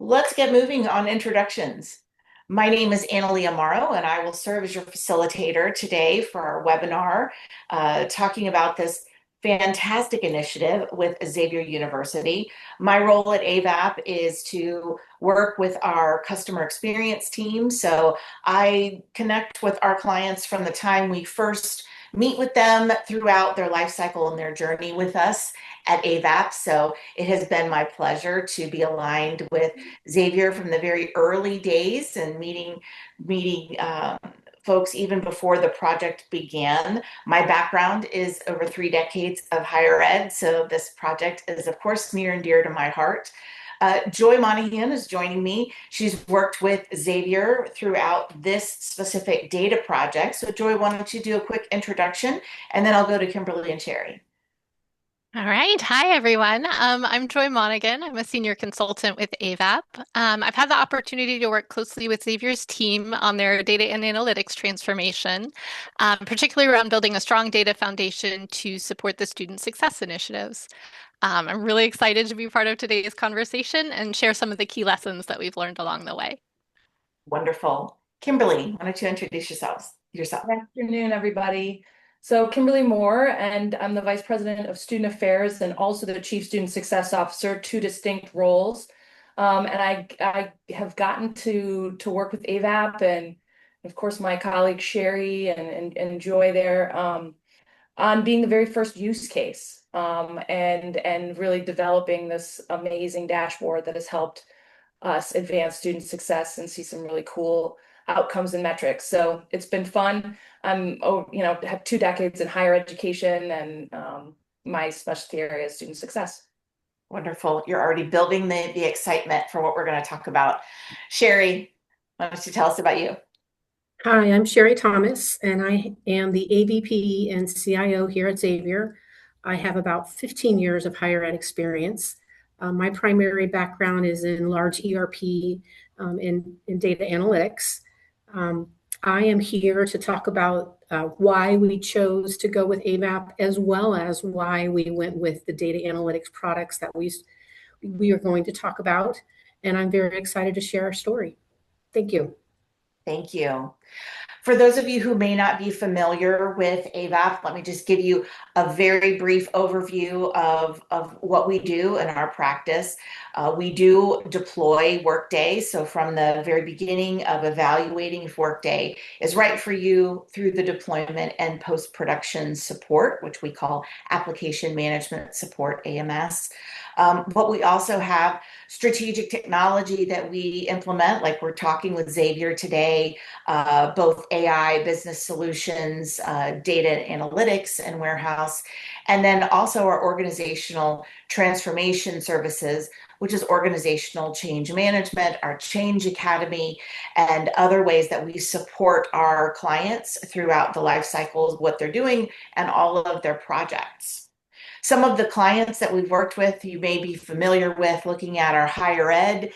Let's get moving on introductions. My name is Annaleah Morrow, and I will serve as your facilitator today for our webinar, talking about this fantastic initiative with Xavier University. My role at Avaap is to work with our customer experience team. So I connect with our clients from the time we first meet with them throughout their life cycle and their journey with us at Avaap. So it has been my pleasure to be aligned with Xavier from the very early days and meeting folks even before the project began. My background is over 3 decades of higher ed, so this project is, of course, near and dear to my heart. Joy Monahan is joining me. She's worked with Xavier throughout this specific data project. So, Joy, why don't you do a quick introduction, and then I'll go to Kimberly and Sheri. All right. Hi, everyone. I'm Joy Monaghan. I'm a senior consultant with Avaap. I've had the opportunity to work closely with Xavier's team on their data and analytics transformation, particularly around building a strong data foundation to support the student success initiatives. I'm really excited to be part of today's conversation and share some of the key lessons that we've learned along the way. Wonderful. Kimberly, why don't you introduce yourself? Good afternoon, everybody. So Kimberly Moore, and I'm the Vice President of Student Affairs and also the Chief Student Success Officer, two distinct roles. And I have gotten to work with Avaap and of course my colleague Sheri and Joy there on being the very first use case and really developing this amazing dashboard that has helped us advance student success and see some really cool outcomes and metrics. So it's been fun. Have 2 decades in higher education and my specialty area is student success. Wonderful. You're already building the excitement for what we're going to talk about. Sheri, why don't you tell us about you? Hi, I'm Sheri Thomas, and I am the AVP and CIO here at Xavier. I have about 15 years of higher ed experience. My primary background is in large ERP in data analytics. I am here to talk about why we chose to go with Avaap, as well as why we went with the data analytics products that we are going to talk about. And I'm very excited to share our story. Thank you. Thank you. For those of you who may not be familiar with Avaap, let me just give you a very brief overview of what we do in our practice. We do deploy Workday. So from the very beginning of evaluating if Workday is right for you through the deployment and post-production support, which we call application management support, AMS. But we also have strategic technology that we implement, like we're talking with Xavier today, both AI, business solutions, data analytics, and warehouse, and then also our organizational transformation services, which is organizational change management, our Change Academy, and other ways that we support our clients throughout the life cycle of what they're doing and all of their projects. Some of the clients that we've worked with, you may be familiar with, looking at our higher ed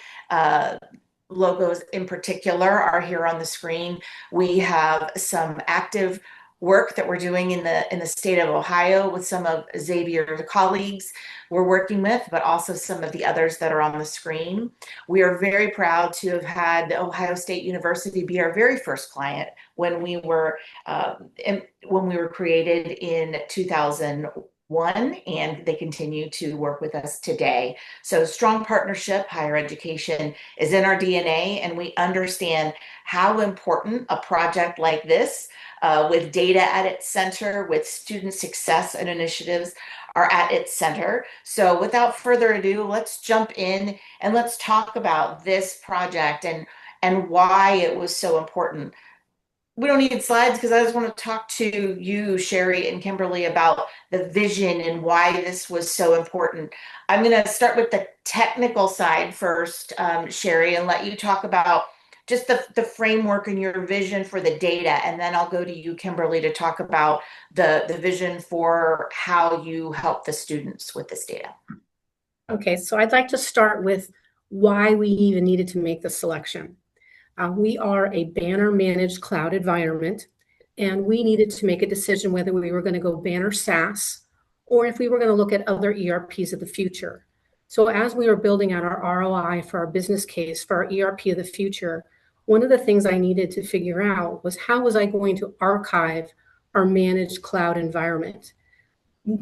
logos in particular are here on the screen. We have some active work that we're doing in the state of Ohio with some of Xavier's colleagues we're working with, but also some of the others that are on the screen. We are very proud to have had Ohio State University be our very first client when we were created in 2001, and they continue to work with us today. So strong partnership, higher education is in our DNA, and we understand how important a project like this, with data at its center, with student success and initiatives are at its center. So without further ado, let's jump in and let's talk about this project and why it was so important. We don't need slides because I just want to talk to you, Sheri and Kimberly, about the vision and why this was so important. I'm going to start with the technical side first, Sheri, and let you talk about just the framework and your vision for the data. And then I'll go to you, Kimberly, to talk about the vision for how you help the students with this data. Okay, so I'd like to start with why we even needed to make the selection. We are a Banner managed cloud environment, and we needed to make a decision whether we were going to go Banner SaaS or if we were going to look at other ERPs of the future. So as we were building out our ROI for our business case for our ERP of the future, one of the things I needed to figure out was how was I going to archive our managed cloud environment?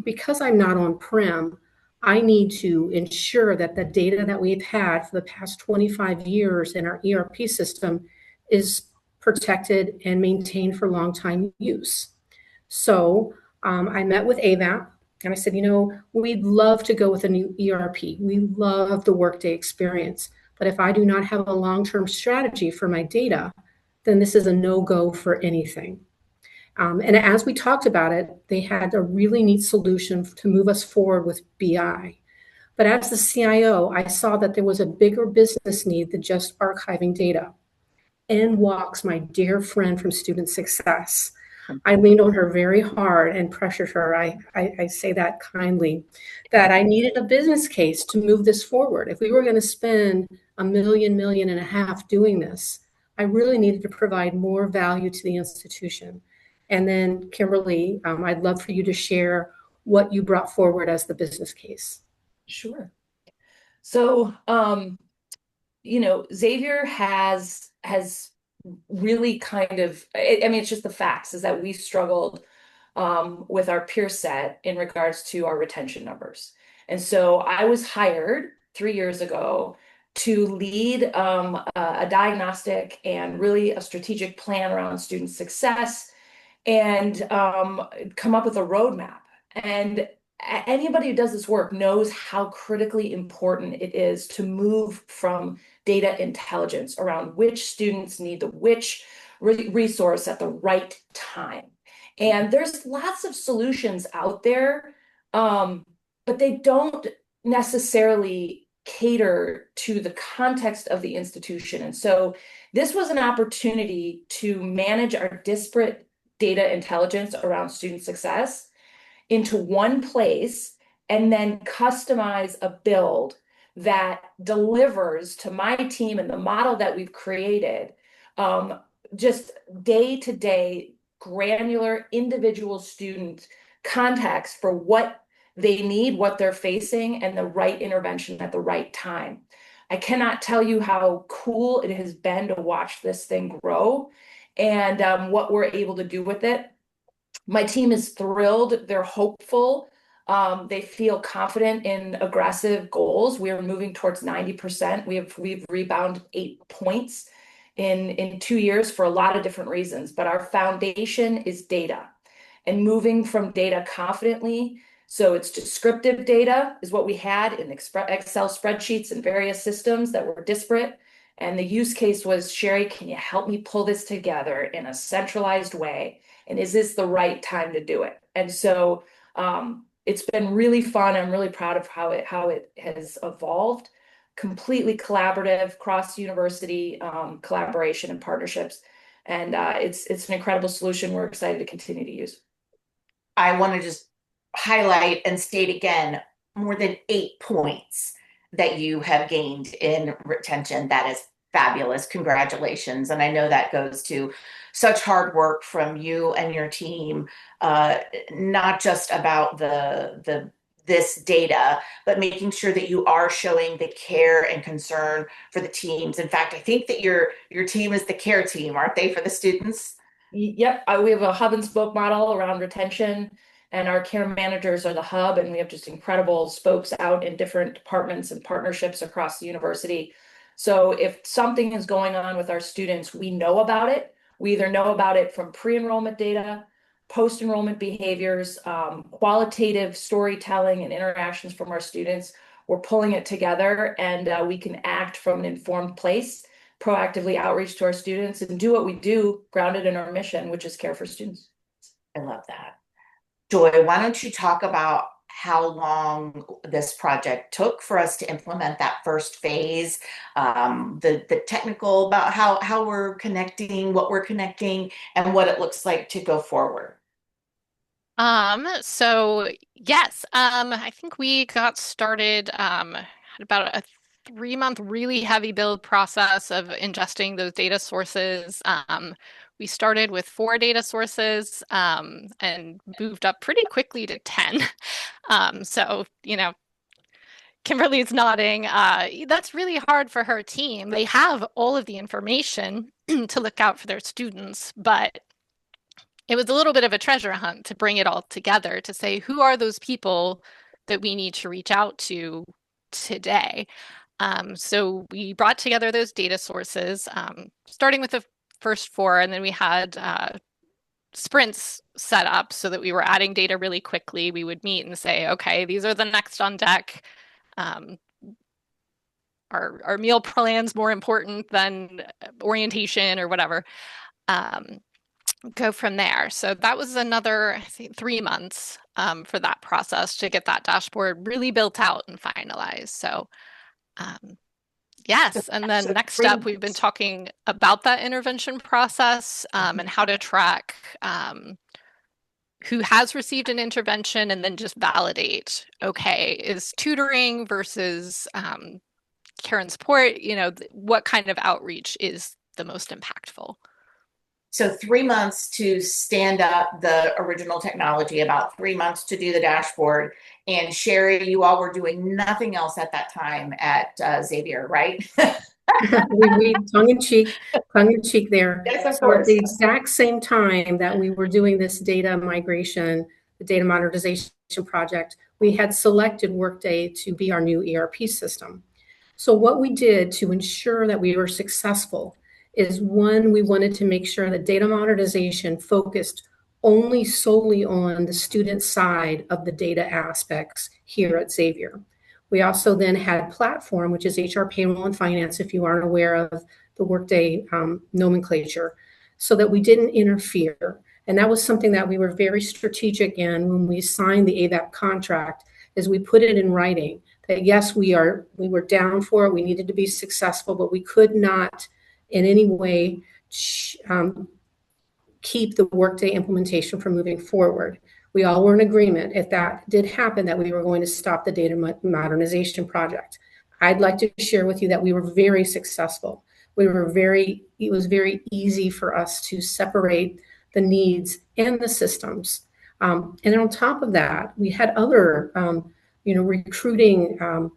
Because I'm not on-prem, I need to ensure that the data that we've had for the past 25 years in our ERP system is protected and maintained for long time use. So I met with Avaap and I said, we'd love to go with a new ERP. We love the Workday experience. But if I do not have a long-term strategy for my data, then this is a no-go for anything. And as we talked about it, they had a really neat solution to move us forward with BI. But as the CIO, I saw that there was a bigger business need than just archiving data. And Walks, my dear friend from Student Success, I leaned on her very hard and pressured her. I say that kindly, that I needed a business case to move this forward. If we were going to spend $1.5 million doing this, I really needed to provide more value to the institution. And then, Kimberly, I'd love for you to share what you brought forward as the business case. Sure. So, Xavier has really kind of, it's just the facts is that we struggled with our peer set in regards to our retention numbers. And so I was hired 3 years ago to lead a diagnostic and really a strategic plan around student success and come up with a roadmap. And anybody who does this work knows how critically important it is to move from data intelligence around which students need the which resource at the right time. And there's lots of solutions out there, but they don't necessarily cater to the context of the institution. And so this was an opportunity to manage our disparate data intelligence around student success into one place and then customize a build that delivers to my team and the model that we've created just day-to-day granular individual student context for what they need, what they're facing, and the right intervention at the right time. I cannot tell you how cool it has been to watch this thing grow and what we're able to do with it. My team is thrilled. They're hopeful. They feel confident in aggressive goals. We are moving towards 90%. We've rebounded 8 points in 2 years for a lot of different reasons, but our foundation is data and moving from data confidently. So it's descriptive data is what we had in Excel spreadsheets and various systems that were disparate. And the use case was, Sheri, can you help me pull this together in a centralized way? And is this the right time to do it? And so it's been really fun. I'm really proud of how it has evolved. Completely collaborative, cross-university collaboration and partnerships. And it's an incredible solution we're excited to continue to use. I want to just highlight and state again, more than 8 points that you have gained in retention. That is fabulous. Congratulations. And I know that goes to such hard work from you and your team, not just about this data, but making sure that you are showing the care and concern for the teams. In fact, I think that your team is the care team, aren't they, for the students? Yep, we have a hub and spoke model around retention, and our care managers are the hub, and we have just incredible spokes out in different departments and partnerships across the university. So if something is going on with our students, we know about it. We either know about it from pre-enrollment data, post-enrollment behaviors, qualitative storytelling and interactions from our students. We're pulling it together, and we can act from an informed place, proactively outreach to our students, and do what we do grounded in our mission, which is care for students. I love that. Joy, why don't you talk about how long this project took for us to implement that first phase, the technical about how we're connecting, what we're connecting, and what it looks like to go forward. So yes, I think we got started had about a 3-month really heavy build process of ingesting those data sources. We started with 4 data sources and moved up pretty quickly to 10. So, Kimberly's nodding. That's really hard for her team. They have all of the information to look out for their students, but it was a little bit of a treasure hunt to bring it all together to say, who are those people that we need to reach out to today? So we brought together those data sources, starting with the first four, and then we had sprints set up so that we were adding data really quickly. We would meet and say, okay, these are the next on deck. Our meal plan's more important than orientation or whatever. Go from there. So that was another, I think, 3 months for that process to get that dashboard really built out and finalized. So yes, and then So next three up, we've been months. talking about that intervention process and how to track who has received an intervention and then just validate, okay, is tutoring versus care and support, what kind of outreach is the most impactful? So 3 months to stand up the original technology, about 3 months to do the dashboard. And Sheri, you all were doing nothing else at that time at Xavier, right? We tongue in cheek there. Yes, of So at course. the exact same time that we were doing this data migration, the data modernization project, we had selected Workday to be our new ERP system. So what we did to ensure that we were successful is, one, we wanted to make sure that data modernization focused only solely on the student side of the data aspects here at Xavier. We also then had platform, which is HR, payroll, and finance, if you aren't aware of the Workday nomenclature, so that we didn't interfere. And that was something that we were very strategic in when we signed the Avaap contract, is we put it in writing that yes, we were down for it, we needed to be successful, but we could not in any way keep the Workday implementation from moving forward. We all were in agreement, if that did happen, that we were going to stop the data modernization project. I'd like to share with you that we were very successful. It was very easy for us to separate the needs and the systems. And on top of that, we had other, recruiting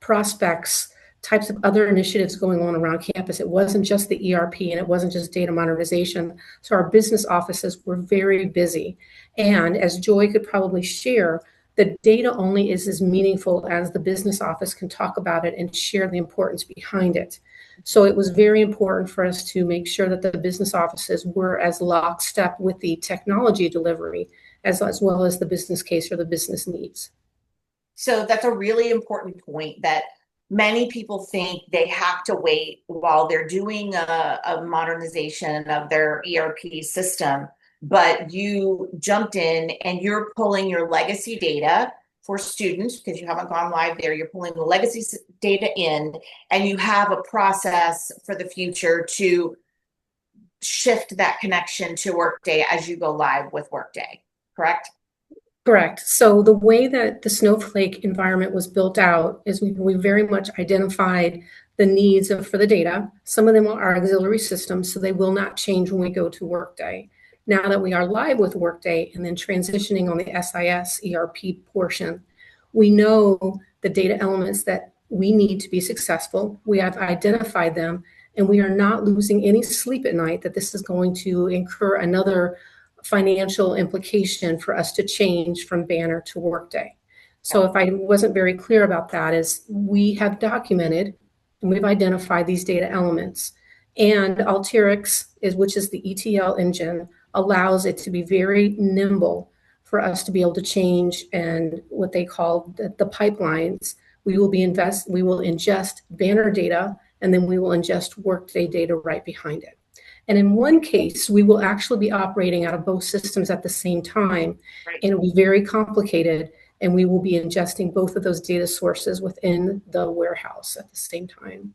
prospects, types of other initiatives going on around campus. It wasn't just the ERP and it wasn't just data modernization. So our business offices were very busy. And as Joy could probably share, the data only is as meaningful as the business office can talk about it and share the importance behind it. So it was very important for us to make sure that the business offices were as lockstep with the technology delivery as well as the business case or the business needs. So that's a really important point, that many people think they have to wait while they're doing a modernization of their ERP system, but you jumped in and you're pulling your legacy data for students because you haven't gone live there. You're pulling the legacy data in, and you have a process for the future to shift that connection to Workday as you go live with Workday, correct? Correct. So the way that the Snowflake environment was built out is we very much identified the needs for the data. Some of them are auxiliary systems, so they will not change when we go to Workday. Now that we are live with Workday and then transitioning on the SIS ERP portion, we know the data elements that we need to be successful. We have identified them, and we are not losing any sleep at night that this is going to incur another financial implication for us to change from Banner to Workday. So if I wasn't very clear about that, is we have documented and we've identified these data elements. And Alteryx, which is the ETL engine, allows it to be very nimble for us to be able to change, and what they call the pipelines. We will ingest Banner data, and then we will ingest Workday data right behind it. And in one case, we will actually be operating out of both systems at the same time, Right. and it'll be very complicated, and we will be ingesting both of those data sources within the warehouse at the same time.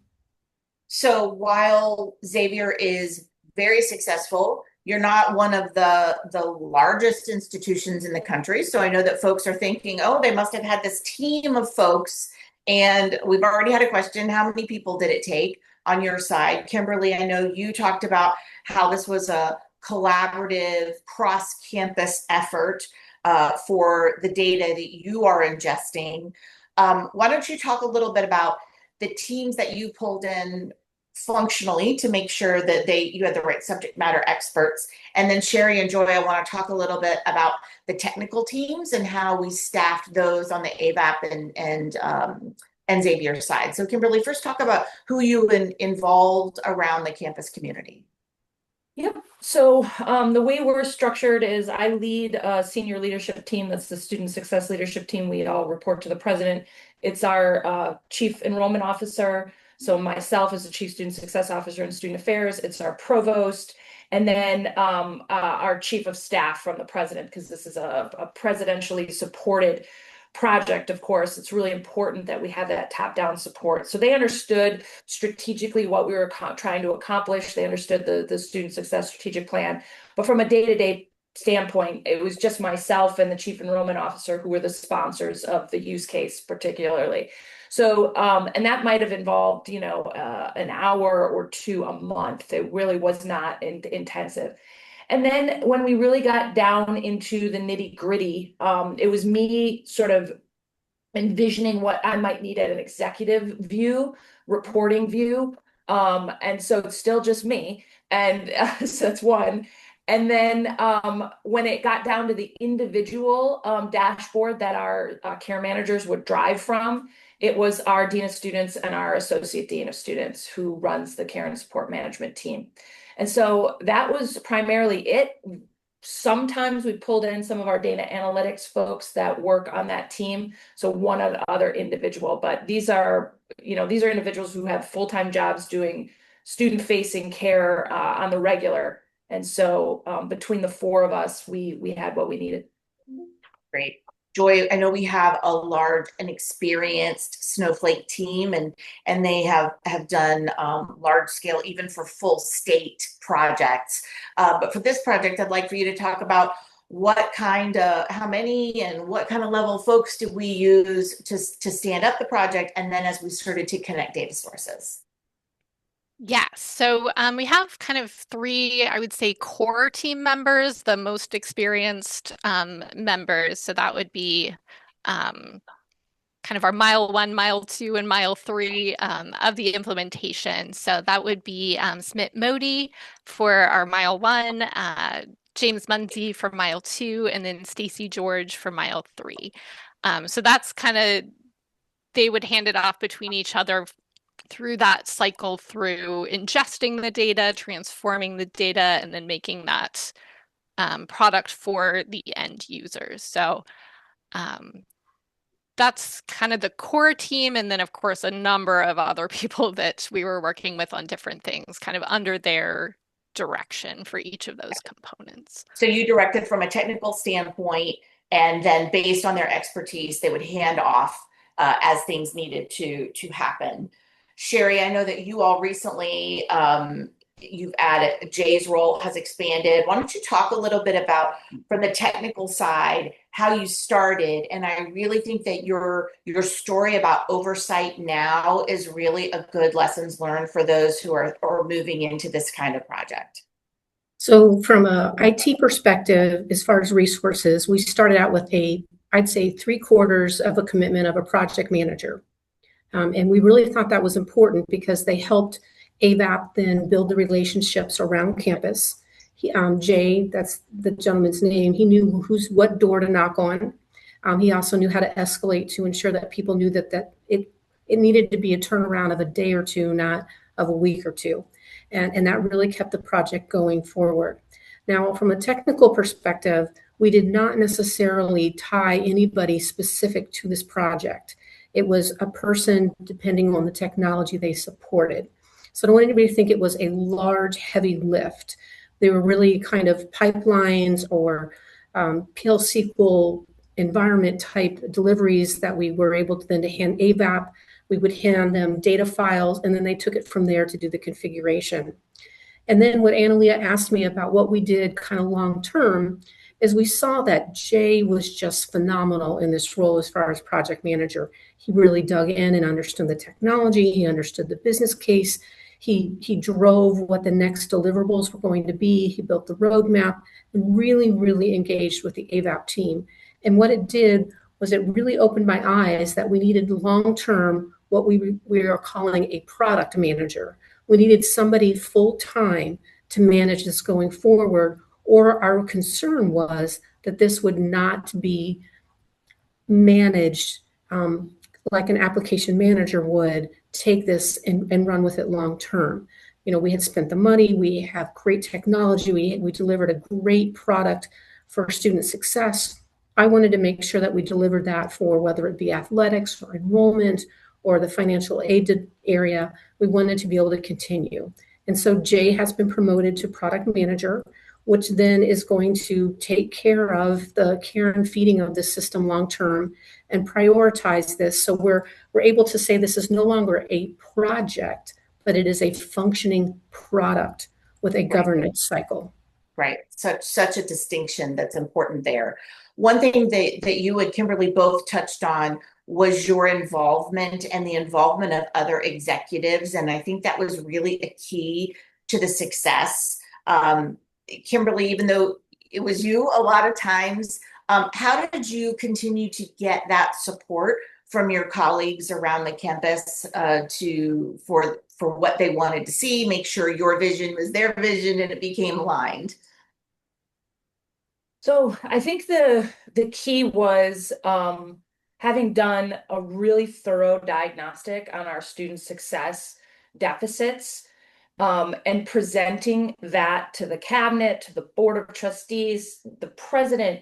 So while Xavier is very successful, you're not one of the largest institutions in the country. So I know that folks are thinking, oh, they must have had this team of folks. And we've already had a question, how many people did it take on your side? Kimberly, I know you talked about how this was a collaborative cross-campus effort for the data that you are ingesting. Why don't you talk a little bit about the teams that you pulled in functionally to make sure that you had the right subject matter experts. And then Sheri and Joy, I want to talk a little bit about the technical teams and how we staffed those on the Avaap and Xavier side. So Kimberly, first talk about who you involved around the campus community. Yep. So the way we're structured is I lead a senior leadership team. That's the student success leadership team. We all report to the president. It's our chief enrollment officer. So myself as the chief student success officer in student affairs, it's our provost, and then our chief of staff from the president, because this is a presidentially supported project. Of course, it's really important that we have that top-down support. So they understood strategically what we were trying to accomplish. They understood the student success strategic plan. But from a day-to-day standpoint, it was just myself and the chief enrollment officer who were the sponsors of the use case particularly. So, and that might have involved, an hour or two a month. It really was not intensive. And then when we really got down into the nitty gritty, it was me sort of envisioning what I might need at an executive view, reporting view. And so it's still just me. And so that's one. And then when it got down to the individual dashboard that our care managers would drive from, it was our Dean of Students and our Associate Dean of Students who runs the care and support management team. And so that was primarily it. Sometimes we pulled in some of our data analytics folks that work on that team. So one other individual, but these are individuals who have full-time jobs doing student-facing care on the regular. And so between the four of us, we had what we needed. Great. Joy, I know we have a large and experienced Snowflake team, and they have done large scale, even for full state projects. But for this project, I'd like for you to talk about how many and what kind of level folks did we use to stand up the project, and then as we started to connect data sources. Yeah, so we have kind of three, I would say, core team members, the most experienced members. So that would be kind of our mile 1, mile 2, and mile 3 of the implementation. So that would be Smit Modi for our mile 1, James Munsey for mile 2, and then Stacy George for mile 3. So that's kind of, they would hand it off between each other through that cycle, through ingesting the data, transforming the data, and then making that product for the end users. So that's kind of the core team. And then, of course, a number of other people that we were working with on different things, kind of under their direction for each of those components. So you directed from a technical standpoint, and then based on their expertise, they would hand off as things needed to happen. Sheri, I know that you all recently, you've added, Jay's role has expanded. Why don't you talk a little bit about, from the technical side, how you started? And I really think that your story about oversight now is really a good lessons learned for those who are moving into this kind of project. So from a IT perspective, as far as resources, we started out with I'd say 3/4 of a commitment of a project manager. And we really thought that was important because they helped Avaap then build the relationships around campus. Jay, that's the gentleman's name, he knew what door to knock on. He also knew how to escalate to ensure that people knew that it needed to be a turnaround of a day or two, not of a week or two. And that really kept the project going forward. Now, from a technical perspective, we did not necessarily tie anybody specific to this project. It was a person depending on the technology they supported. So I don't want anybody to think it was a large, heavy lift. They were really kind of pipelines or PL SQL environment type deliveries that we were able to then to hand Avaap. We would hand them data files, and then they took it from there to do the configuration. And then what Annaleah asked me about what we did kind of long term is we saw that Jay was just phenomenal in this role as far as project manager. He really dug in and understood the technology. He understood the business case. He drove what the next deliverables were going to be. He built the roadmap and really, really engaged with the Avaap team. And what it did was it really opened my eyes that we needed long-term what we are calling a product manager. We needed somebody full-time to manage this going forward, or our concern was that this would not be managed like an application manager would take this and run with it long term. You know, we had spent the money, we have great technology, we delivered a great product for student success. I wanted to make sure that we delivered that for whether it be athletics or enrollment or the financial aid area. We wanted to be able to continue. And so Jay has been promoted to product manager, which then is going to take care of the care and feeding of the system long term and prioritize this. So we're able to say this is no longer a project, but it is a functioning product with a governance cycle. Right. Such a distinction that's important there. One thing that you and Kimberly both touched on was your involvement and the involvement of other executives. And I think that was really a key to the success. Kimberly, even though it was you a lot of times, how did you continue to get that support from your colleagues around the campus for what they wanted to see, make sure your vision was their vision and it became aligned? So I think the key was having done a really thorough diagnostic on our student success deficits, and presenting that to the cabinet, to the board of trustees, the president,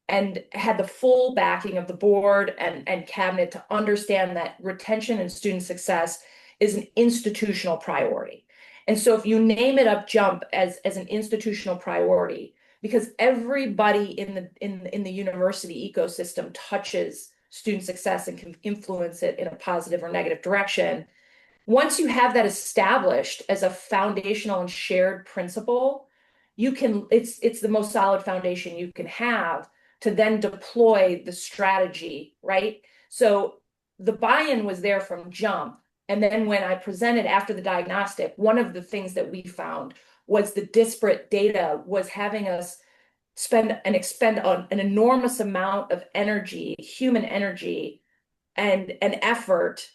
and had the full backing of the board and cabinet to understand that retention and student success is an institutional priority. And so if you name it up jump as an institutional priority, because everybody in the university ecosystem touches student success and can influence it in a positive or negative direction. Once you have that established as a foundational and shared principle, it's the most solid foundation you can have to then deploy the strategy, right? So the buy-in was there from jump. And then when I presented after the diagnostic, one of the things that we found was the disparate data was having us expend an enormous amount of energy, human energy, and an effort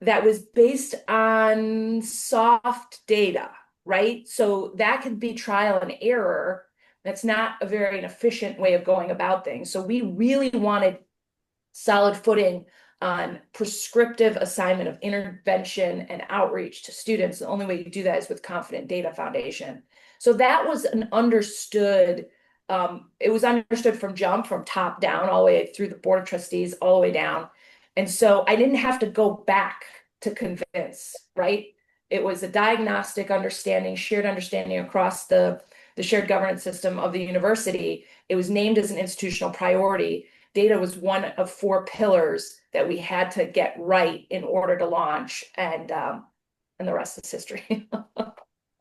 that was based on soft data, right? So that could be trial and error. That's not a very efficient way of going about things. So we really wanted solid footing on prescriptive assignment of intervention and outreach to students. The only way you do that is with confident data foundation. So that was an understood, it was understood from jump, from top down, all the way through the board of trustees, all the way down. And so I didn't have to go back to convince, right? It was a diagnostic understanding, shared understanding across the shared governance system of the university. It was named as an institutional priority. Data was one of 4 pillars that we had to get right in order to launch, and the rest is history.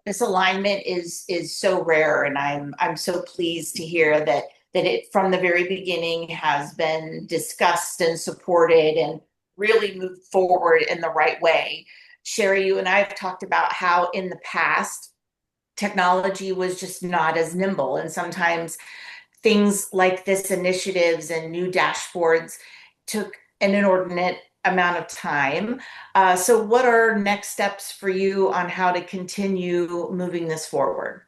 This alignment is so rare, and I'm so pleased to hear that it from the very beginning has been discussed and supported and really moved forward in the right way. Sheri, you and I have talked about how in the past technology was just not as nimble, and sometimes things like this initiatives and new dashboards took an inordinate amount of time. So what are next steps for you on how to continue moving this forward?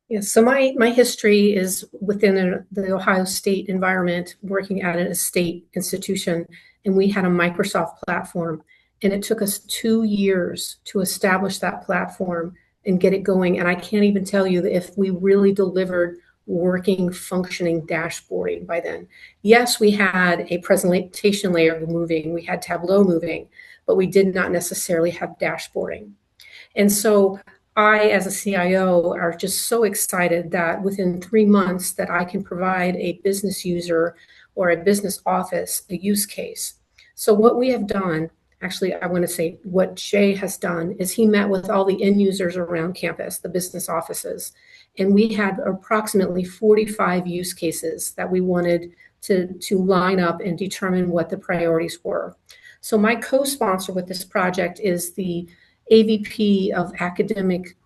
Yes, so my history is within the Ohio State environment, working at a state institution, and we had a Microsoft platform, and it took us 2 years to establish that platform and get it going. And I can't even tell you that if we really delivered working, functioning dashboarding by then. Yes, we had a presentation layer moving, we had Tableau moving, but we did not necessarily have dashboarding. And so I, as a CIO, are just so excited that within 3 months that I can provide a business user or a business office a use case. So what we have done, actually, I want to say what Jay has done is he met with all the end users around campus, the business offices, and we had approximately 45 use cases that we wanted to line up and determine what the priorities were. So my co-sponsor with this project is the AVP of academic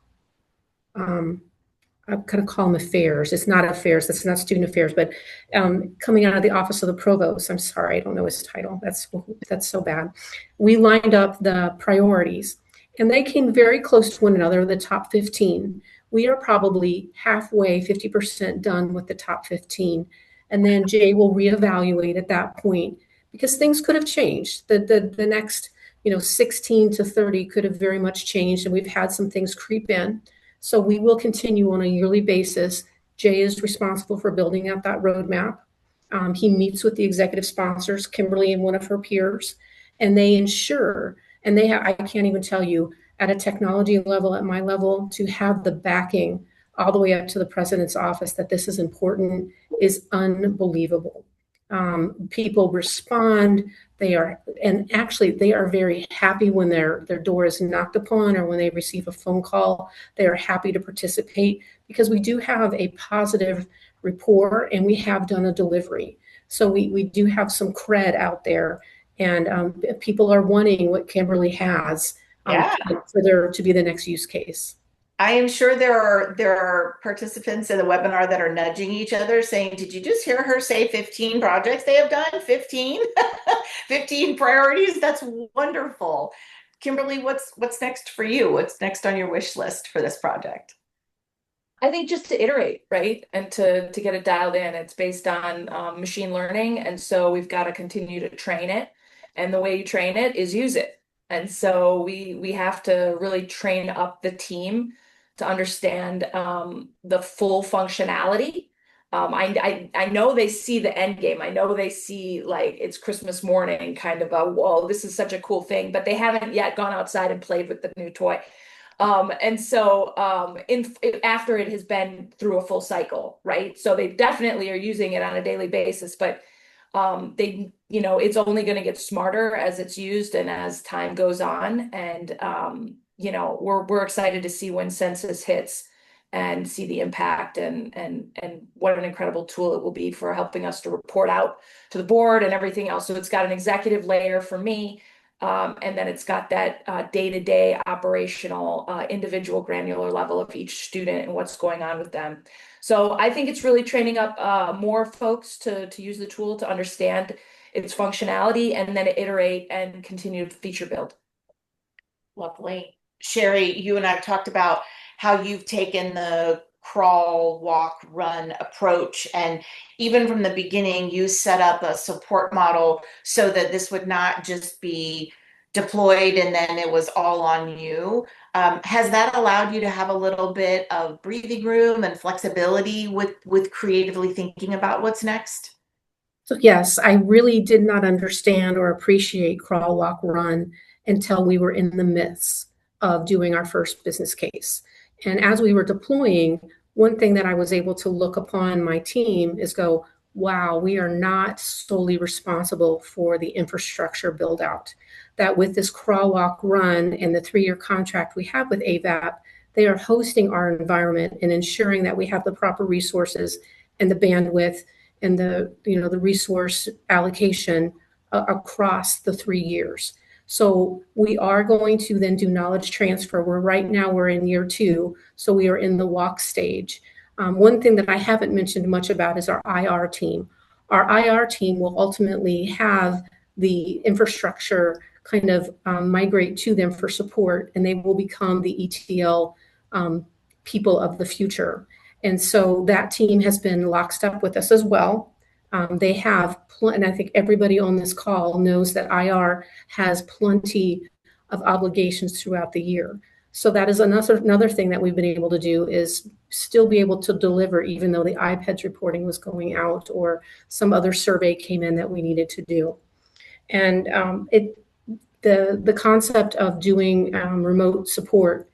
I'm going to call them affairs. It's not affairs. It's not student affairs, but coming out of the office of the provost. I'm sorry, I don't know his title. That's so bad. We lined up the priorities, and they came very close to one another. The top 15. We are probably halfway, 50% done with the top 15, and then Jay will reevaluate at that point because things could have changed. The next 16 to 30 could have very much changed, and we've had some things creep in. So we will continue on a yearly basis. Jay is responsible for building out that roadmap. He meets with the executive sponsors, Kimberly and one of her peers, and they ensure, and I can't even tell you, at a technology level, at my level, to have the backing all the way up to the president's office that this is important is unbelievable. People respond. They are very happy when their door is knocked upon or when they receive a phone call. They are happy to participate because we do have a positive rapport and we have done a delivery. So we do have some cred out there, and people are wanting what Kimberly has for there to be the next use case. I am sure there are participants in the webinar that are nudging each other saying, did you just hear her say 15 projects they have done? 15? 15 priorities? That's wonderful. Kimberly, what's next for you? What's next on your wish list for this project? I think just to iterate, right? And to get it dialed in. It's based on machine learning. And so we've got to continue to train it. And the way you train it is use it. And so we have to really train up the team to understand the full functionality. I know they see the end game. I know they see like it's Christmas morning, kind of a, whoa, this is such a cool thing, but they haven't yet gone outside and played with the new toy. And so after it has been through a full cycle, right? So they definitely are using it on a daily basis, but it's only going to get smarter as it's used and as time goes on. And we're excited to see when census hits and see the impact and what an incredible tool it will be for helping us to report out to the board and everything else. So it's got an executive layer for me. And then it's got that day-to-day operational, individual granular level of each student and what's going on with them. So I think it's really training up more folks to use the tool to understand its functionality and then iterate and continue to feature build. Lovely. Sheri, you and I have talked about how you've taken the crawl, walk, run approach. And even from the beginning, you set up a support model so that this would not just be deployed and then it was all on you. Has that allowed you to have a little bit of breathing room and flexibility with creatively thinking about what's next? So yes, I really did not understand or appreciate crawl, walk, run until we were in the midst of doing our first business case. And as we were deploying, one thing that I was able to look upon my team is go, wow, we are not solely responsible for the infrastructure build out. That with this crawl, walk, run and the 3-year contract we have with Avaap, they are hosting our environment and ensuring that we have the proper resources and the bandwidth and the resource allocation across the 3 years. So we are going to then do knowledge transfer. Right now we're in year 2, so we are in the walk stage. One thing that I haven't mentioned much about is our IR team. Our IR team will ultimately have the infrastructure kind of migrate to them for support, and they will become the ETL people of the future. And so that team has been lockstep with us as well. They have, and I think everybody on this call knows that IR has plenty of obligations throughout the year. So that is another thing that we've been able to do is still be able to deliver, even though the iPads reporting was going out or some other survey came in that we needed to do. And the concept of doing remote support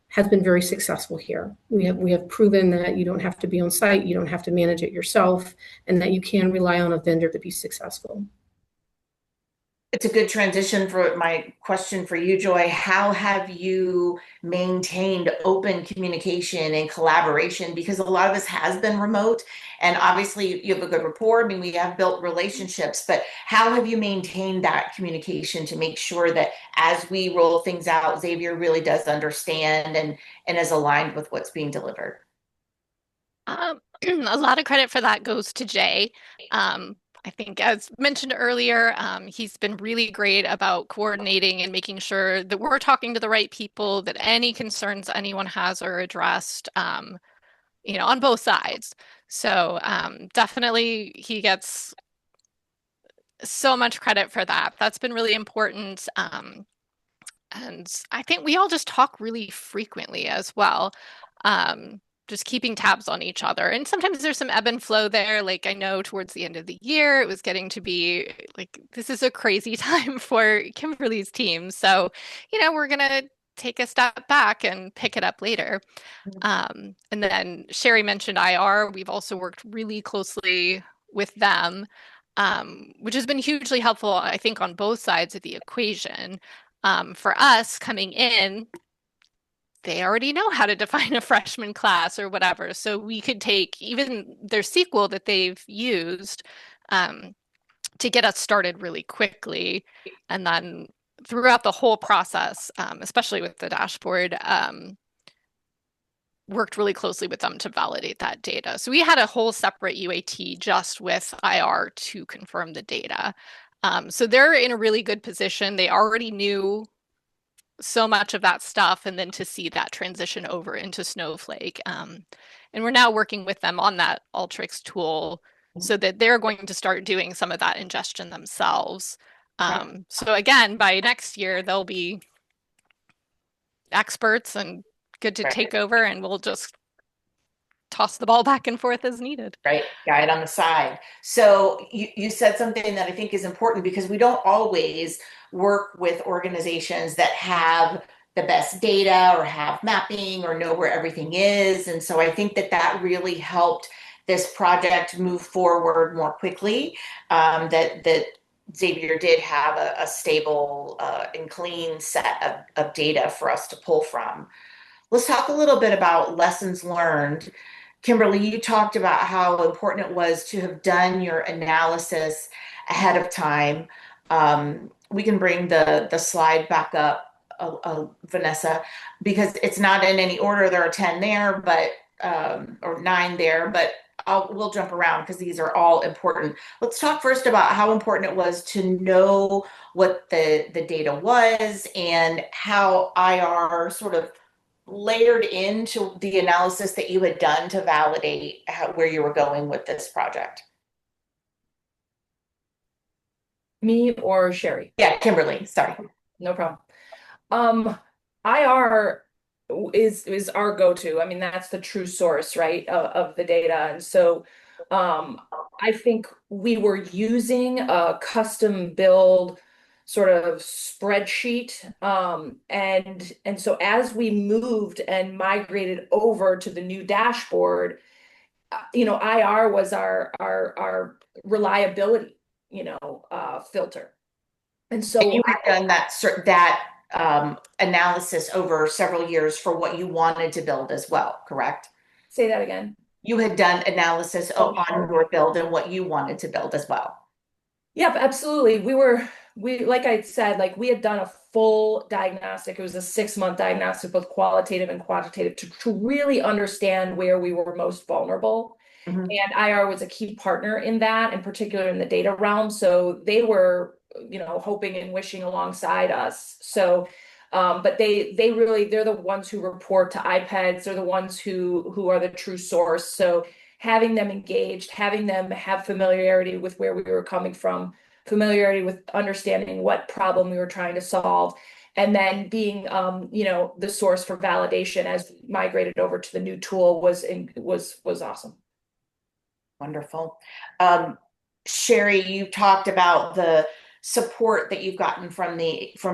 has been very successful here. We have proven that you don't have to be on site, you don't have to manage it yourself, and that you can rely on a vendor to be successful. It's a good transition for my question for you, Joy. How have you maintained open communication and collaboration? Because a lot of this has been remote, and obviously you have a good rapport. I mean, we have built relationships, but how have you maintained that communication to make sure that as we roll things out, Xavier really does understand and is aligned with what's being delivered? A lot of credit for that goes to Jay. I think, as mentioned earlier, he's been really great about coordinating and making sure that we're talking to the right people, that any concerns anyone has are addressed, on both sides. So definitely he gets so much credit for that. That's been really important. And I think we all just talk really frequently as well. Just keeping tabs on each other. And sometimes there's some ebb and flow there. Like I know towards the end of the year, it was getting to be like, this is a crazy time for Kimberly's team. So, we're going to take a step back and pick it up later. And then Sheri mentioned IR. We've also worked really closely with them, which has been hugely helpful, I think, on both sides of the equation. For us coming in, they already know how to define a freshman class or whatever. So we could take even their SQL that they've used to get us started really quickly. And then throughout the whole process, especially with the dashboard, worked really closely with them to validate that data. So we had a whole separate UAT just with IR to confirm the data. So they're in a really good position. They already knew so much of that stuff, and then to see that transition over into Snowflake. And we're now working with them on that Alteryx tool so that they're going to start doing some of that ingestion themselves. So again, by next year, they'll be experts and good to take over, and we'll just toss the ball back and forth as needed. Right, guide on the side. So you said something that I think is important, because we don't always work with organizations that have the best data or have mapping or know where everything is. And so I think that really helped this project move forward more quickly, that Xavier did have a stable and clean set of data for us to pull from. Let's talk a little bit about lessons learned. Kimberly, you talked about how important it was to have done your analysis ahead of time. We can bring the slide back up, Vanessa, because it's not in any order. There are 10 there, but or 9 there, but we'll jump around because these are all important. Let's talk first about how important it was to know what the data was and how IR sort of layered into the analysis that you had done to validate where you were going with this project. Me or Sheri? Yeah, Kimberly, sorry. No problem. IR is our go-to. I mean, that's the true source, right, of the data. And so I think we were using a custom build sort of spreadsheet. And so as we moved and migrated over to the new dashboard, IR was our reliability, filter. And so you had done that analysis over several years for what you wanted to build as well, correct? Say that again. You had done analysis on your build and what you wanted to build as well. Yep, absolutely. Like I said, like we had done a full diagnostic. It was a 6-month diagnostic, both qualitative and quantitative, to really understand where we were most vulnerable. Mm-hmm. And IR was a key partner in that, in particular in the data realm. So they were, hoping and wishing alongside us. So, but they're the ones who report to iPads. They're the ones who are the true source. So having them engaged, having them have familiarity with where we were coming from, familiarity with understanding what problem we were trying to solve, and then being, the source for validation as we migrated over to the new tool was awesome. Wonderful. Sheri, you talked about the support that you've gotten from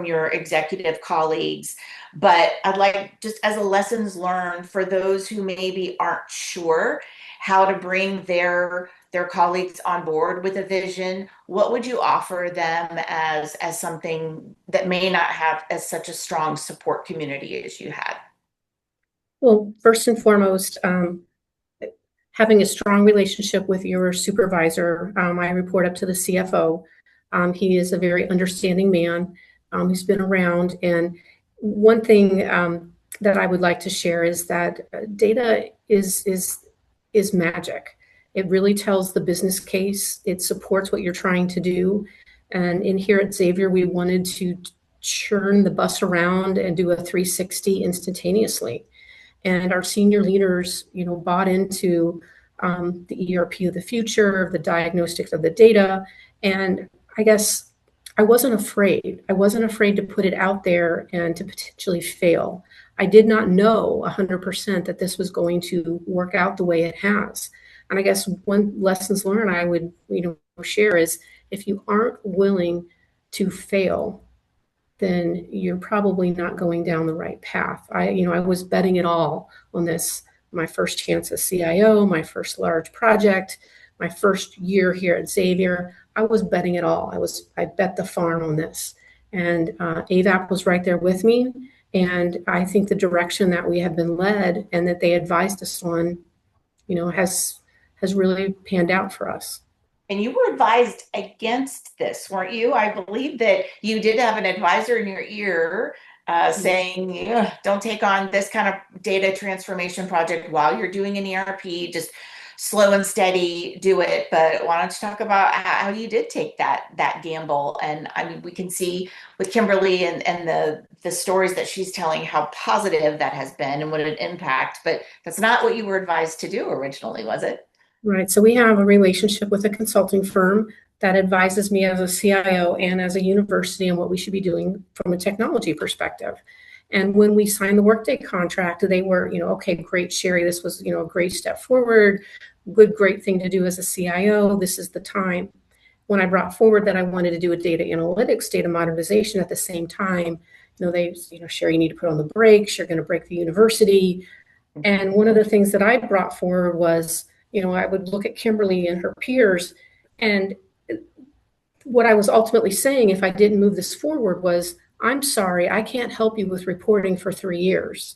your executive colleagues, but I'd like, just as a lessons learned for those who maybe aren't sure how to bring their colleagues on board with a vision, what would you offer them as something that may not have as such a strong support community as you had? Well, first and foremost, having a strong relationship with your supervisor. I report up to the CFO. He is a very understanding man who's been around. And one thing that I would like to share is that data is is magic. It really tells the business case. It supports what you're trying to do. And in here at Xavier, we wanted to churn the bus around and do a 360 instantaneously. And our senior leaders, bought into the ERP of the future, the diagnostics of the data. And I guess I wasn't afraid. I wasn't afraid to put it out there and to potentially fail. I did not know 100% that this was going to work out the way it has. And I guess one lessons learned I would, share is if you aren't willing to fail, then you're probably not going down the right path. I was betting it all on this. My first chance as CIO, my first large project, my first year here at Xavier, I was betting it all. I bet the farm on this. And Avaap was right there with me. And I think the direction that we have been led and that they advised us on, has really panned out for us. And you were advised against this, weren't you? I believe that you did have an advisor in your ear saying, don't take on this kind of data transformation project while you're doing an ERP, just slow and steady, do it. But why don't you talk about how you did take that gamble? And I mean, we can see with Kimberly and the stories that she's telling how positive that has been and what an impact, but that's not what you were advised to do originally, was it? Right. So we have a relationship with a consulting firm that advises me as a CIO and as a university on what we should be doing from a technology perspective. And when we signed the Workday contract, they were, okay, great, Sheri, this was, a great step forward, great thing to do as a CIO. This is the time. When I brought forward that I wanted to do a data analytics, data modernization at the same time, Sheri, you need to put on the brakes. You're going to break the university. And one of the things that I brought forward was, I would look at Kimberly and her peers, and what I was ultimately saying if I didn't move this forward was, I'm sorry, I can't help you with reporting for 3 years.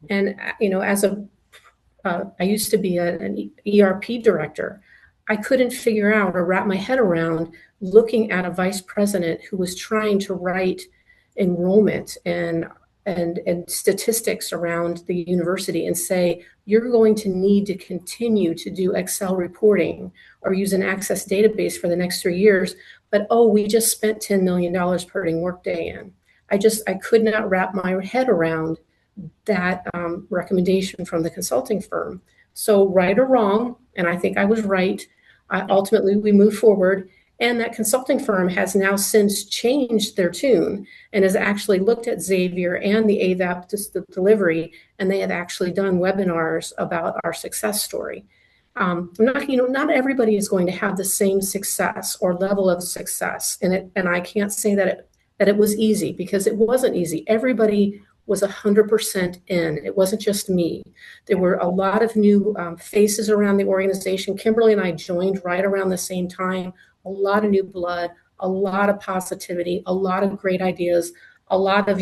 And, I used to be an ERP director. I couldn't figure out or wrap my head around looking at a vice president who was trying to write enrollment and statistics around the university and say, you're going to need to continue to do Excel reporting or use an Access database for the next 3 years. But, we just spent $10 million putting Workday in. I could not wrap my head around that recommendation from the consulting firm. So right or wrong, and I think I was right, ultimately we moved forward. And that consulting firm has now since changed their tune and has actually looked at Xavier and the Avaap delivery, and they have actually done webinars about our success story. Not everybody is going to have the same success or level of success, and I can't say that it was easy, because it wasn't easy. Everybody was 100% in. It wasn't just me. There were a lot of new faces around the organization. Kimberly and I joined right around the same time. A lot of new blood, a lot of positivity, a lot of great ideas, a lot of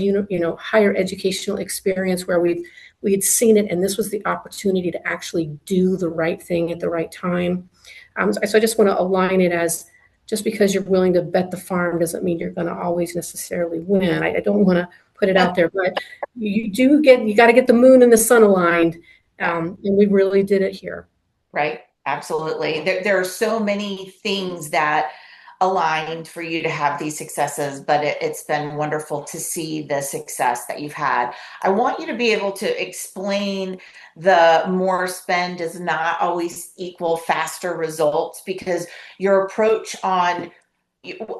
higher educational experience where we had seen it, and this was the opportunity to actually do the right thing at the right time. So I just want to align it as, just because you're willing to bet the farm doesn't mean you're going to always necessarily win. I don't want to put it out there, but you got to get the moon and the sun aligned, and we really did it here. Right. Absolutely. There are so many things that aligned for you to have these successes, but it's been wonderful to see the success that you've had. I want you to be able to explain the more spend does not always equal faster results, because your approach on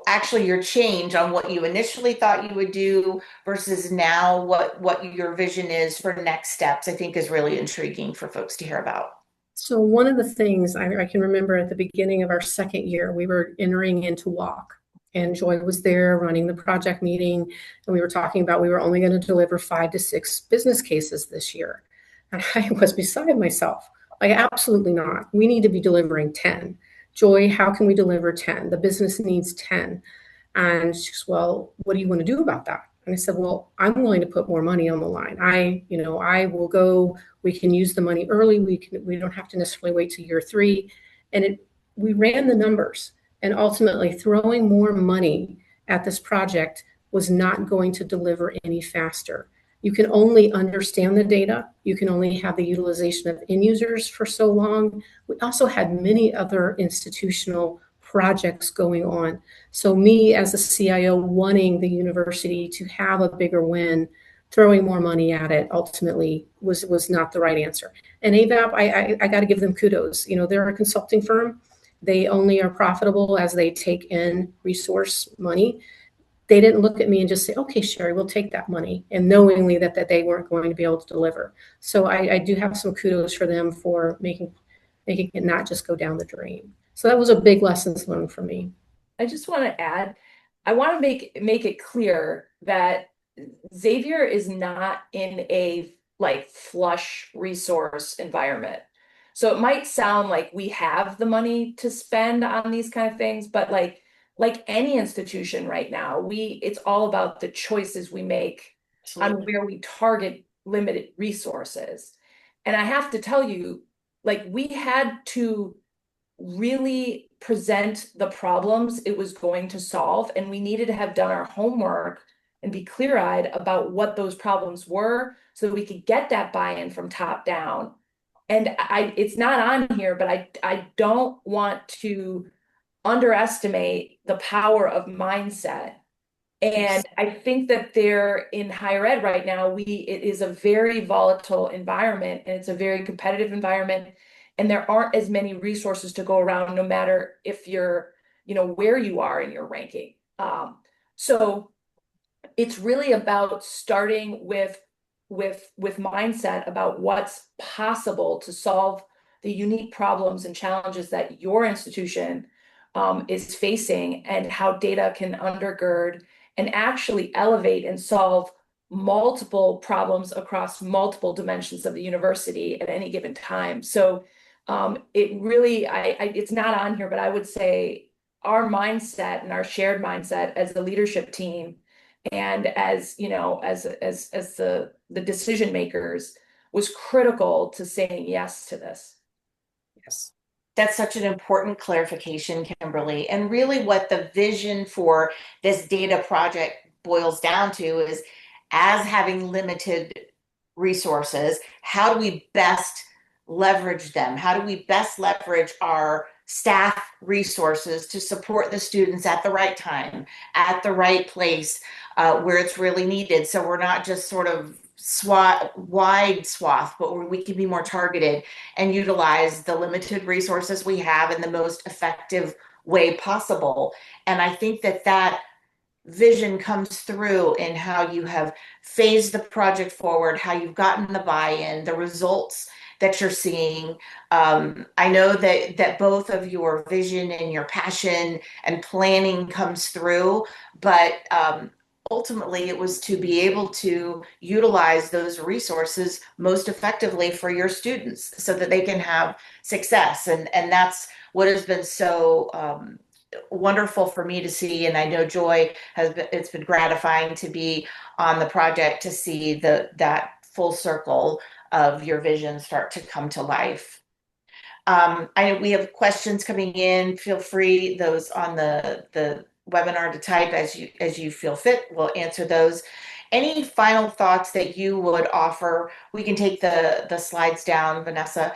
actually your change on what you initially thought you would do versus now what your vision is for next steps, I think is really intriguing for folks to hear about. So one of the things I can remember at the beginning of our second year, we were entering into walk, and Joy was there running the project meeting, and we were talking about we were only going to deliver 5 to 6 business cases this year. And I was beside myself. Like, absolutely not. We need to be delivering 10. Joy, how can we deliver 10? The business needs 10. And she goes, well, what do you want to do about that? And I said, well, I'm willing to put more money on the line. I will go. We can use the money early. We don't have to necessarily wait till year 3. And we ran the numbers, and ultimately throwing more money at this project was not going to deliver any faster. You can only understand the data. You can only have the utilization of end users for so long. We also had many other institutional projects going on. So me as a CIO wanting the university to have a bigger win, throwing more money at it ultimately was not the right answer. And AVAP, I got to give them kudos. You know, they're a consulting firm. They only are profitable as they take in resource money. They didn't look at me and just say, okay, Sheri, we'll take that money, and knowingly that they weren't going to be able to deliver. So I do have some kudos for them for making it not just go down the drain. So that was a big lessons learned for me. I just want to add, I want to make it clear that Xavier is not in a like flush resource environment. So it might sound like we have the money to spend on these kind of things, but like any institution right now, it's all about the choices we make on where we target limited resources. And I have to tell you, like we had to really present the problems it was going to solve, and we needed to have done our homework and be clear-eyed about what those problems were so that we could get that buy-in from top down. And it's not on here, but I don't want to underestimate the power of mindset. And I think that they're in higher ed right now, it is a very volatile environment, and it's a very competitive environment. And there aren't as many resources to go around, no matter if you're, where you are in your ranking. So it's really about starting with mindset about what's possible to solve the unique problems and challenges that your institution is facing, and how data can undergird and actually elevate and solve multiple problems across multiple dimensions of the university at any given time. So it really, it's not on here, but I would say our mindset and our shared mindset as the leadership team, and as the decision makers, was critical to saying yes to this. Yes. That's such an important clarification, Kimberly. And really what the vision for this data project boils down to is, as having limited resources, how do we best leverage them? How do we best leverage our staff resources to support the students at the right time, at the right place, where it's really needed? So we're not just sort of wide swath, but where we can be more targeted and utilize the limited resources we have in the most effective way possible. And I think that vision comes through in how you have phased the project forward, how you've gotten the buy-in, the results that you're seeing. I know that both of your vision and your passion and planning comes through, but ultimately it was to be able to utilize those resources most effectively for your students so that they can have success. And that's what has been so wonderful for me to see. And I know Joy it's been gratifying to be on the project to see that full circle of your vision start to come to life. I know we have questions coming in. Feel free, those on the webinar, to type as you feel fit. We'll answer those. Any final thoughts that you would offer? We can take the slides down, Vanessa.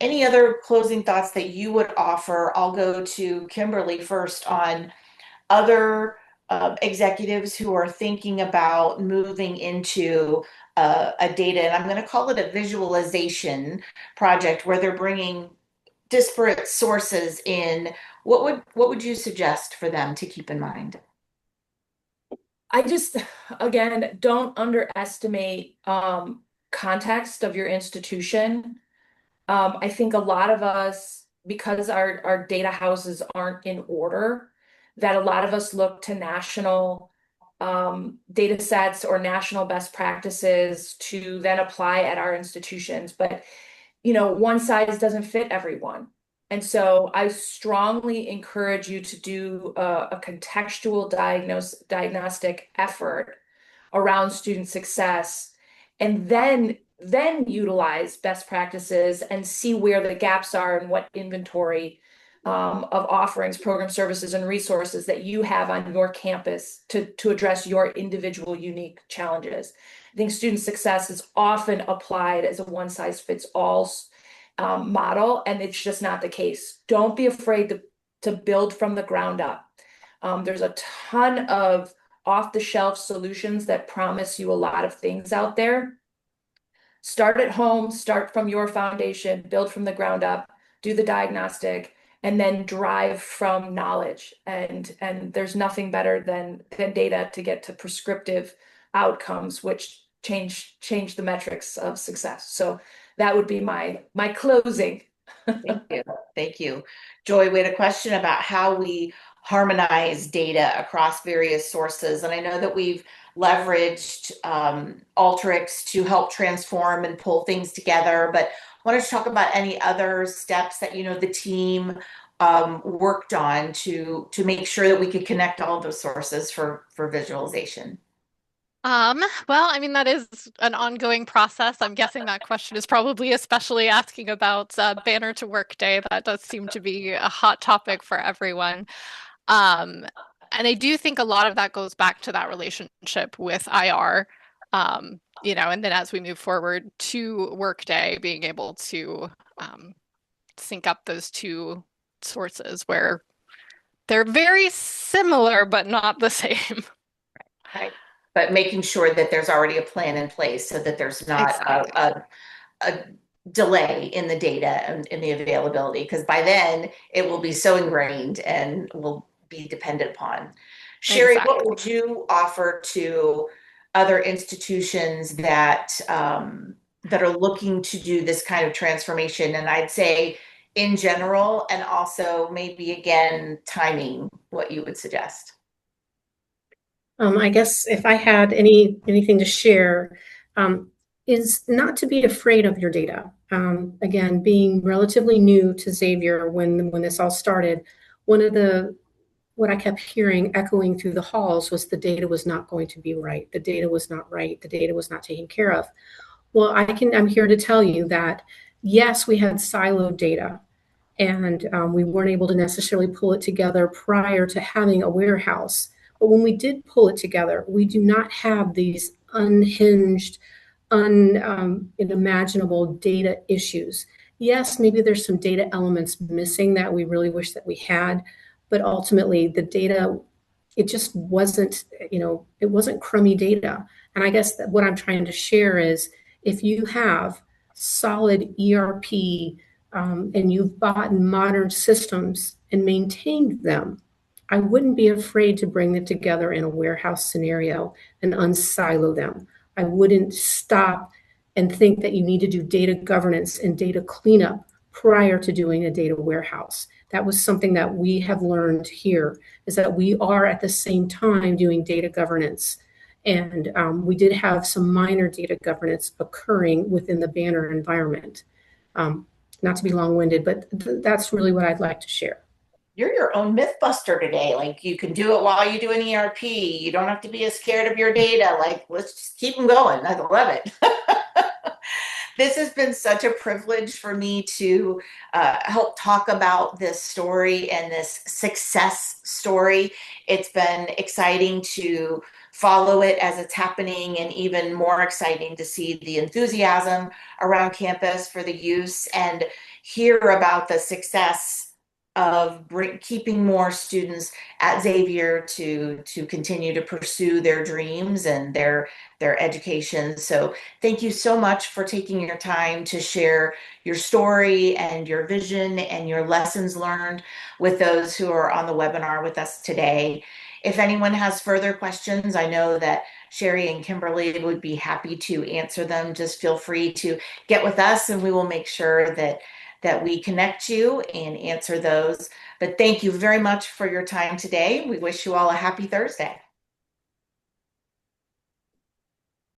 Any other closing thoughts that you would offer? I'll go to Kimberly first on other executives who are thinking about moving into a data, and I'm going to call it a visualization project, where they're bringing disparate sources in. What would you suggest for them to keep in mind? I just, again, don't underestimate context of your institution. I think a lot of us, because our data houses aren't in order, that a lot of us look to national data sets or national best practices to then apply at our institutions. But, one size doesn't fit everyone. And so I strongly encourage you to do a contextual diagnostic effort around student success, and then utilize best practices and see where the gaps are and what inventory of offerings, program services, and resources that you have on your campus to address your individual unique challenges. I think student success is often applied as a one-size-fits-all model, and it's just not the case. Don't be afraid to build from the ground up. There's a ton of off-the-shelf solutions that promise you a lot of things out there. Start at home, start from your foundation, build from the ground up, do the diagnostic, and then drive from knowledge. And there's nothing better than data to get to prescriptive outcomes, which change the metrics of success. So that would be my closing. Thank you. Thank you. Joy, we had a question about how we harmonize data across various sources. And I know that we've leveraged Alteryx to help transform and pull things together, but I wanted to talk about any other steps that, the team worked on to make sure that we could connect all of those sources for visualization. Well, I mean, that is an ongoing process. I'm guessing that question is probably especially asking about Banner to Workday. That does seem to be a hot topic for everyone. Um, and I do think a lot of that goes back to that relationship with IR, and then as we move forward to Workday, being able to sync up those two sources where they're very similar, but not the same. Right. But making sure that there's already a plan in place so that there's not Exactly. a delay in the data and in the availability, because by then it will be so ingrained and will be dependent upon. Sheri, what Exactly. would you offer to other institutions that that are looking to do this kind of transformation? And I'd say in general, and also maybe again timing, what you would suggest. I guess if I had anything to share, is not to be afraid of your data. Again, being relatively new to Xavier when this all started, one of the what I kept hearing echoing through the halls was the data was not going to be right. The data was not right. The data was not taken care of. Well, I'm here to tell you that yes, we had siloed data, and we weren't able to necessarily pull it together prior to having a warehouse. But when we did pull it together, we do not have these unhinged, unimaginable data issues. Yes, maybe there's some data elements missing that we really wish that we had, but ultimately the data, it just wasn't, it wasn't crummy data. And I guess that what I'm trying to share is if you have solid ERP, and you've bought modern systems and maintained them, I wouldn't be afraid to bring them together in a warehouse scenario and unsilo them. I wouldn't stop and think that you need to do data governance and data cleanup prior to doing a data warehouse. That was something that we have learned here, is that we are at the same time doing data governance. And we did have some minor data governance occurring within the Banner environment. Not to be long-winded, but that's really what I'd like to share. You're your own myth buster today. Like you can do it while you do an ERP. You don't have to be as scared of your data. Like let's just keep them going. I love it. This has been such a privilege for me to help talk about this story and this success story. It's been exciting to follow it as it's happening, and even more exciting to see the enthusiasm around campus for the use and hear about the success of keeping more students at Xavier to continue to pursue their dreams and their education. So thank you so much for taking your time to share your story and your vision and your lessons learned with those who are on the webinar with us today. If anyone has further questions, I know that Sheri and Kimberly would be happy to answer them. Just feel free to get with us and we will make sure that we connect you and answer those. But thank you very much for your time today. We wish you all a happy Thursday.